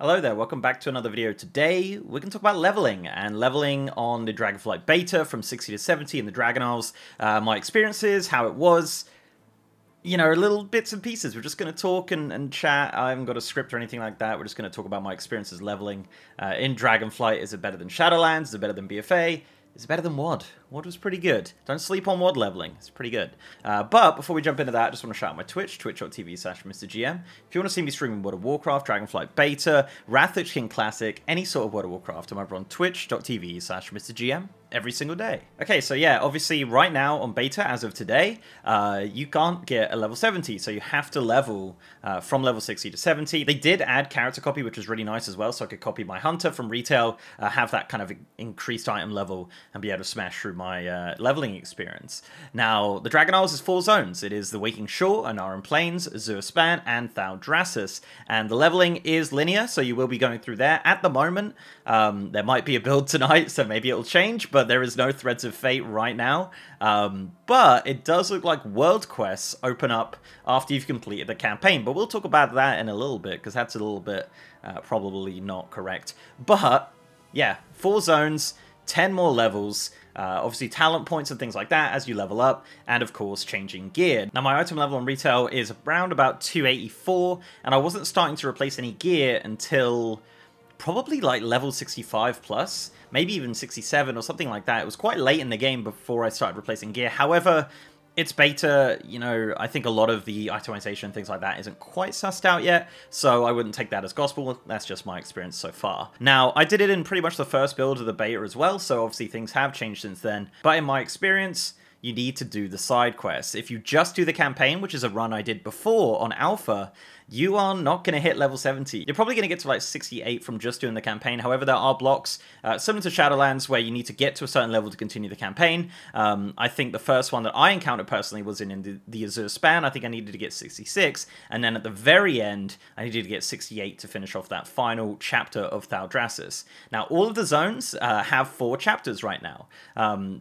Hello there, welcome back to another video. Today, we're going to talk about leveling, and leveling on the Dragonflight beta from 60 to 70 in the Dragon Isles, my experiences, how it was, you know, little bits and pieces. We're just going to talk and chat. I haven't got a script or anything like that. We're just going to talk about my experiences leveling in Dragonflight. Is it better than Shadowlands? Is it better than BFA? Is it better than WoD? WoD was pretty good. Don't sleep on WoD leveling. It's pretty good. But before we jump into that, I just want to shout out my Twitch, twitch.tv/MrGM. If you want to see me streaming World of Warcraft, Dragonflight Beta, Wrath of King Classic, any sort of World of Warcraft, I'm over on twitch.tv/MrGM every single day. Okay, so yeah, obviously right now on beta, as of today, you can't get a level 70, so you have to level from level 60 to 70. They did add character copy, which was really nice as well, so I could copy my hunter from retail, have that kind of increased item level, and be able to smash through my leveling experience. Now, the Dragon Isles is 4 zones. It is the Waking Shore, Ohn'ahran Plains, Azure Span, and Thaldraszus. And the leveling is linear, so you will be going through there. At the moment, there might be a build tonight, so maybe it'll change, but there is no Threads of Fate right now. But it does look like world quests open up after you've completed the campaign. But we'll talk about that in a little bit, because that's a little bit probably not correct. But yeah, 4 zones, 10 more levels, obviously talent points and things like that as you level up, and of course changing gear. Now my item level on retail is around about 284, and I wasn't starting to replace any gear until probably like level 65 plus, maybe even 67 or something like that. It was quite late in the game before I started replacing gear. However, it's beta, you know, I think a lot of the itemization and things like that isn't quite sussed out yet, so I wouldn't take that as gospel. That's just my experience so far. Now, I did it in pretty much the first build of the beta as well, so obviously things have changed since then. But in my experience, you need to do the side quests. If you just do the campaign, which is a run I did before on Alpha, you are not going to hit level 70. You're probably going to get to like 68 from just doing the campaign. However, there are blocks, similar to Shadowlands, where you need to get to a certain level to continue the campaign. I think the first one that I encountered personally was in the Azure Span. I think I needed to get 66, and then at the very end, I needed to get 68 to finish off that final chapter of Thaldraszus. Now, all of the zones have 4 chapters right now.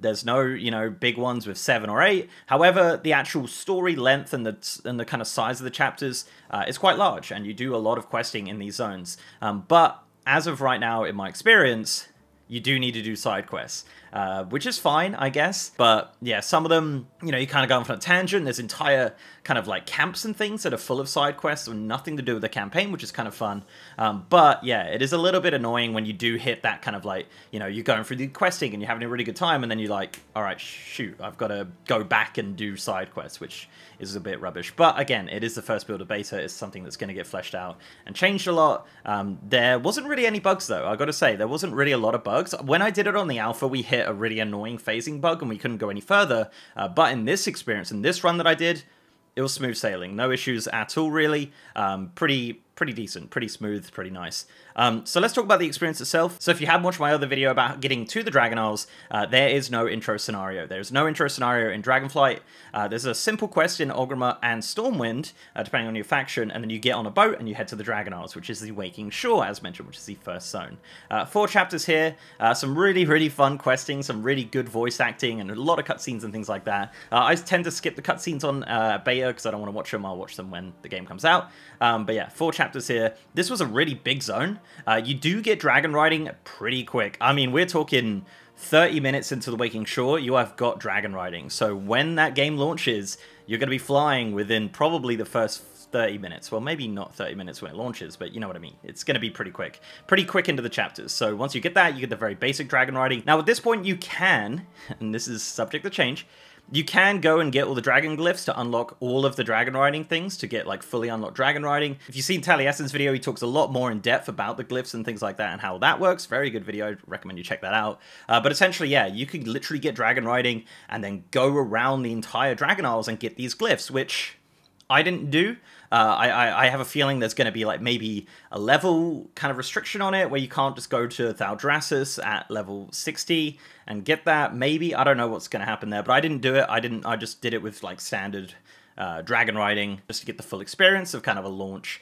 There's no, you know, big ones with 7 or 8. However, the actual story length and the kind of size of the chapters is quite large, and you do a lot of questing in these zones. But as of right now, in my experience, you do need to do side quests, which is fine, I guess. But yeah, some of them, you know, you kind of go off on a tangent. There's entire kind of like camps and things that are full of side quests with nothing to do with the campaign, which is kind of fun. But yeah, it is a little bit annoying when you do hit that kind of like, you know, you're going through the questing and you're having a really good time, and then you're like, all right, shoot, I've got to go back and do side quests, which is a bit rubbish. But again, it is the first build of beta. It's something that's going to get fleshed out and changed a lot. There wasn't really any bugs though. I got to say, there wasn't really a lot of bugs. When I did it on the alpha, we hit a really annoying phasing bug and we couldn't go any further. But in this experience, in this run that I did, it was smooth sailing. No issues at all, really. Pretty decent, pretty smooth, pretty nice. So let's talk about the experience itself. So if you haven't watched my other video about getting to the Dragon Isles, there is no intro scenario. There's no intro scenario in Dragonflight. There's a simple quest in Ohn'ahran and Stormwind, depending on your faction, and then you get on a boat and you head to the Dragon Isles, which is the Waking Shore, as mentioned, which is the first zone. 4 chapters here, some really, really fun questing, some really good voice acting, and a lot of cutscenes and things like that. I tend to skip the cutscenes on beta because I don't want to watch them. I'll watch them when the game comes out. But yeah, 4 chapters here. This was a really big zone. You do get dragon riding pretty quick. I mean, we're talking 30 minutes into the Waking Shore, you have got dragon riding. So when that game launches, you're going to be flying within probably the first 30 minutes. Well, maybe not 30 minutes when it launches, but you know what I mean. It's going to be pretty quick. Pretty quick into the chapters. So once you get that, you get the very basic dragon riding. Now at this point you can, and this is subject to change, you can go and get all the dragon glyphs to unlock all of the dragon riding things, to get like fully unlocked dragon riding. If you've seen Taliesin's video, he talks a lot more in depth about the glyphs and things like that and how that works. Very good video. I'd recommend you check that out. But essentially, yeah, you could literally get dragon riding and then go around the entire Dragon Isles and get these glyphs, which I didn't do. I have a feeling there's going to be like maybe a level kind of restriction on it where you can't just go to Thaldraszus at level 60 and get that. Maybe, I don't know what's going to happen there, but I didn't do it. I just did it with like standard dragon riding just to get the full experience of kind of a launch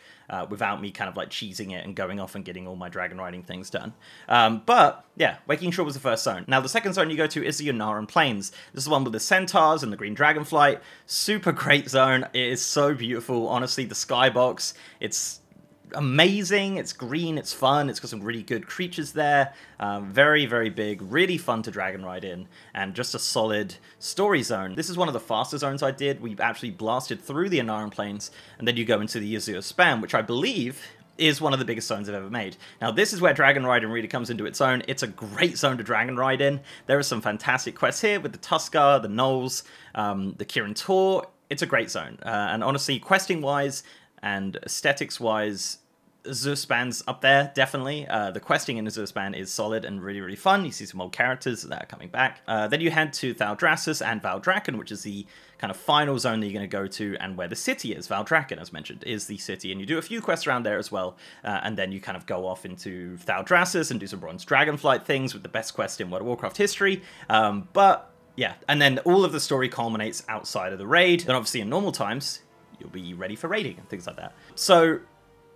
without me kind of like cheesing it and going off and getting all my dragon riding things done. But yeah, Waking Shore was the first zone. Now the second zone you go to is the Ohn'ahran Plains. This is the one with the centaurs and the green dragonflight. Super great zone. It is so beautiful. Honestly, the skybox, it's amazing. It's green, it's fun, it's got some really good creatures there. Very, very big, really fun to dragon ride in, and just a solid story zone. This is one of the faster zones I did. We actually blasted through the Ohn'ahran Plains, and then you go into the Azure Span, which I believe is one of the biggest zones I've ever made. Now, this is where dragon riding really comes into its own. It's a great zone to dragon ride in. There are some fantastic quests here with the Tuskar, the Gnolls, the Kirin Tor. It's a great zone. And honestly, questing-wise and aesthetics-wise, Azure Span's up there, definitely. The questing in Azure Span is solid and really, really fun. You see some old characters that are coming back. Then you head to Thaldraszus and Valdrakken, which is the kind of final zone that you're going to go to, and where the city is. Valdrakken, as mentioned, is the city, and you do a few quests around there as well, and then you kind of go off into Thaldraszus and do some Bronze Dragonflight things with the best quest in World of Warcraft history, but yeah, and then all of the story culminates outside of the raid. Then obviously in normal times, you'll be ready for raiding and things like that. So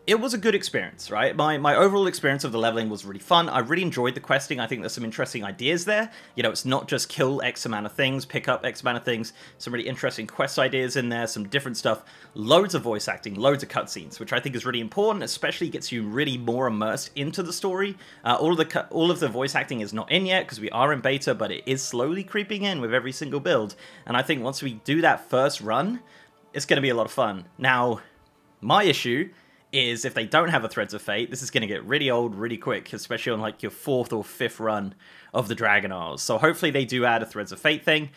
it was a good experience, right? My overall experience of the leveling was really fun. I really enjoyed the questing. I think there's some interesting ideas there. You know, it's not just kill X amount of things, pick up X amount of things. Some really interesting quest ideas in there, some different stuff. Loads of voice acting, loads of cutscenes, which I think is really important, especially gets you really more immersed into the story. All of the voice acting is not in yet, because we are in beta, but it is slowly creeping in with every single build. And I think once we do that first run, it's going to be a lot of fun. Now, my issue is if they don't have a Threads of Fate, this is going to get really old really quick, especially on like your 4th or 5th run of the Dragon Isles. So hopefully they do add a Threads of Fate thing.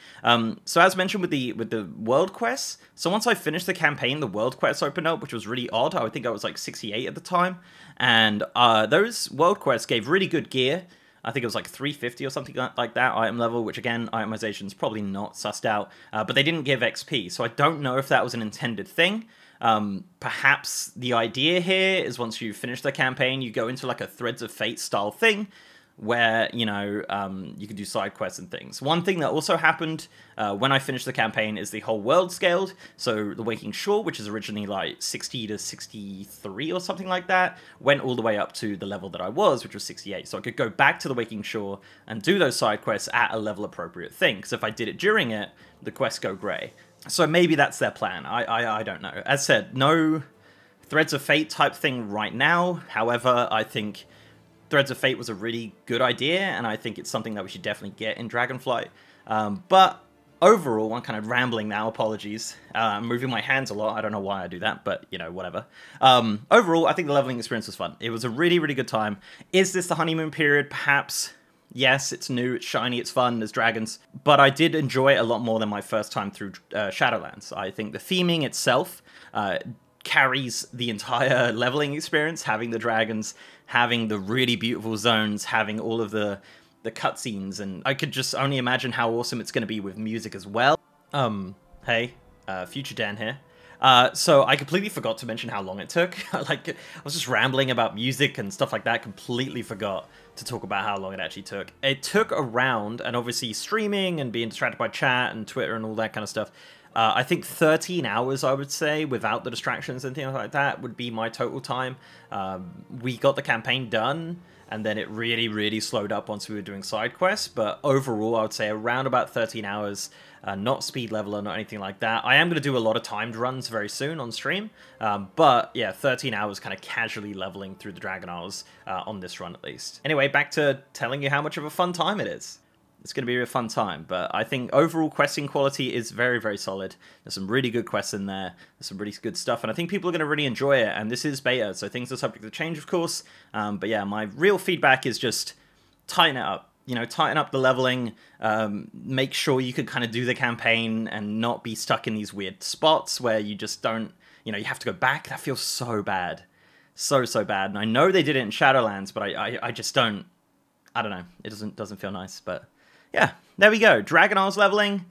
So as mentioned with the world quests, so once I finished the campaign, the world quests opened up, which was really odd. I think I was like 68 at the time, and those world quests gave really good gear. I think it was like 350 or something like that item level, which again, itemization's probably not sussed out, but they didn't give XP, so I don't know if that was an intended thing. Perhaps the idea here is once you finish the campaign, you go into like a Threads of Fate style thing, where, you know, you can do side quests and things. One thing that also happened when I finished the campaign is the whole world scaled. So the Waking Shore, which is originally like 60 to 63 or something like that, went all the way up to the level that I was, which was 68. So I could go back to the Waking Shore and do those side quests at a level appropriate thing. Because if I did it during it, the quests go grey. So maybe that's their plan. I don't know. As said, no Threads of Fate type thing right now. However, I think Threads of Fate was a really good idea, and I think it's something that we should definitely get in Dragonflight. But overall, I'm kind of rambling now, apologies. I'm moving my hands a lot, I don't know why I do that, but, you know, whatever. Overall, I think the leveling experience was fun. It was a really, really good time. Is this the honeymoon period? Perhaps. Yes, it's new, it's shiny, it's fun, there's dragons, but I did enjoy it a lot more than my first time through Shadowlands. I think the theming itself carries the entire leveling experience, having the dragons, having the really beautiful zones, having all of the cutscenes, and I could just only imagine how awesome it's going to be with music as well. Hey, Future Dan here. So I completely forgot to mention how long it took. Like, I was just rambling about music and stuff like that, completely forgot to talk about how long it actually took. It took around, and obviously streaming and being distracted by chat and Twitter and all that kind of stuff, I think 13 hours, I would say, without the distractions and things like that, would be my total time. We got the campaign done, and then it really, really slowed up once we were doing side quests, but overall, I would say around about 13 hours, not speed level or not anything like that. I am going to do a lot of timed runs very soon on stream, but yeah, 13 hours kind of casually leveling through the Dragon Isles on this run at least. Anyway, back to telling you how much of a fun time it is. It's going to be a fun time, but I think overall questing quality is very, very solid. There's some really good quests in there. There's some really good stuff, and I think people are going to really enjoy it, and this is beta, so things are subject to change, of course. But yeah, my real feedback is just tighten it up. You know, tighten up the leveling, make sure you can kind of do the campaign and not be stuck in these weird spots where you just don't, you know, you have to go back. That feels so bad. So bad. And I know they did it in Shadowlands, but I just don't, I don't know. It doesn't feel nice, but yeah, there we go. Dragon Isles leveling,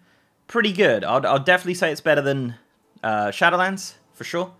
pretty good. I'll definitely say it's better than Shadowlands, for sure.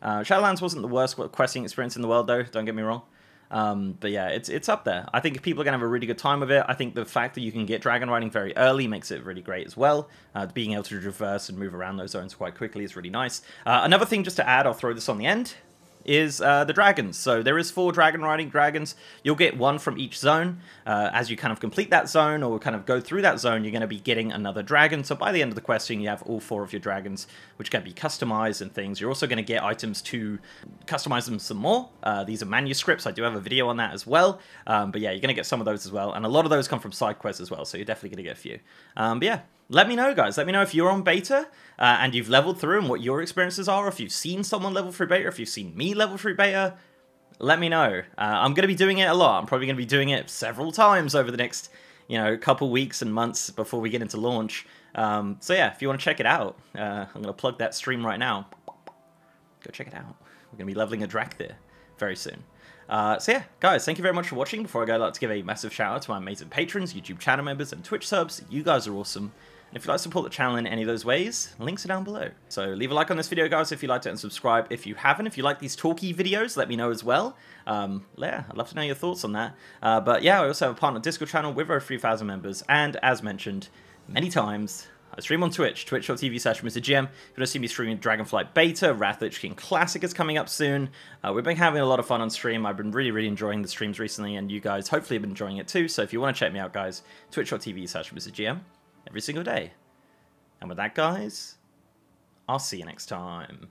Shadowlands wasn't the worst questing experience in the world, though, don't get me wrong. But yeah, it's up there. I think people are going to have a really good time with it. I think the fact that you can get dragon riding very early makes it really great as well. Being able to reverse and move around those zones quite quickly is really nice. Another thing just to add, I'll throw this on the end. is the dragons. So there is 4 dragon riding dragons. You'll get 1 from each zone. As you kind of complete that zone or kind of go through that zone, you're going to be getting another dragon. So by the end of the questing, you have all 4 of your dragons, which can be customized and things. You're also going to get items to customize them some more. These are manuscripts. I do have a video on that as well. But yeah, you're going to get some of those as well. And a lot of those come from side quests as well. So you're definitely going to get a few. But yeah. Let me know, guys. Let me know if you're on beta and you've leveled through and what your experiences are. If you've seen someone level through beta, if you've seen me level through beta, let me know. I'm going to be doing it a lot. I'm probably going to be doing it several times over the next, couple weeks and months before we get into launch. So yeah, if you want to check it out, I'm going to plug that stream right now. Go check it out. We're going to be leveling a Drak there very soon. So yeah, guys, thank you very much for watching. Before I go, I'd like to give a massive shout out to my amazing patrons, YouTube channel members, and Twitch subs. You guys are awesome. And if you'd like to support the channel in any of those ways, links are down below. So leave a like on this video, guys, if you liked it, and subscribe if you haven't. If you like these talky videos, let me know as well. Yeah, I'd love to know your thoughts on that. But yeah, I also have a partner Discord channel with over 3,000 members. And as mentioned many times, I stream on Twitch, twitch.tv/MrGM. If you want to see me streaming Dragonflight Beta, Wrath Lich King Classic is coming up soon. We've been having a lot of fun on stream. I've been really enjoying the streams recently, and you guys hopefully have been enjoying it too. So if you want to check me out, guys, twitch.tv/MrGM every single day. And with that, guys, I'll see you next time.